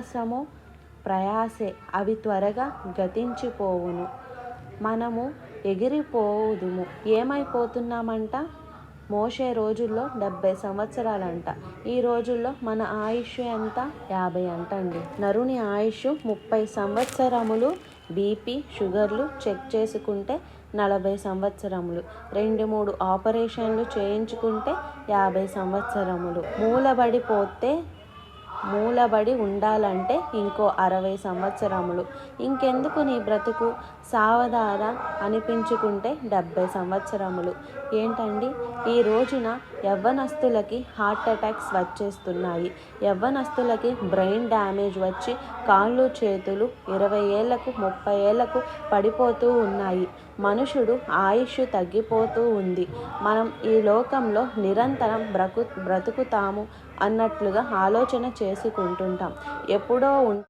సంవత్సరము ప్రయాసే, అవి త్వరగా గతించిపోవును. మనము ఎగిరిపోదుము. ఏమైపోతున్నామంట? మోషే రోజుల్లో 70 సంవత్సరాలంట. ఈ రోజుల్లో మన ఆయుష్ ఎంత? 50 అంటండి. నరుని ఆయుష్ 30 సంవత్సరములు. బీపీ, షుగర్లు చెక్ చేసుకుంటే 40 సంవత్సరములు. 2-3 ఆపరేషన్లు చేయించుకుంటే 50 సంవత్సరములు. మూలబడి ఉండాలంటే ఇంకో 60 సంవత్సరములు. ఇంకెందుకు నీ బ్రతుకు, సావదారా అనిపించుకుంటే 70 సంవత్సరములు. ఏంటండి, ఈ రోజున యవ్వనస్తులకి హార్ట్ అటాక్స్ వచ్చేస్తున్నాయి. యవ్వనస్తులకి బ్రెయిన్ డ్యామేజ్ వచ్చి కాళ్ళు చేతులు 20 ఏళ్లకు 30 ఏళ్లకు పడిపోతూ ఉన్నాయి. మనుషుడు ఆయుష్ తగ్గిపోతూ ఉంది. మనం ఈ లోకంలో నిరంతరం బ్రతుకుతాము అన్నట్లుగా ఆలోచన చేసుకుంటుంటాం. ఎప్పుడో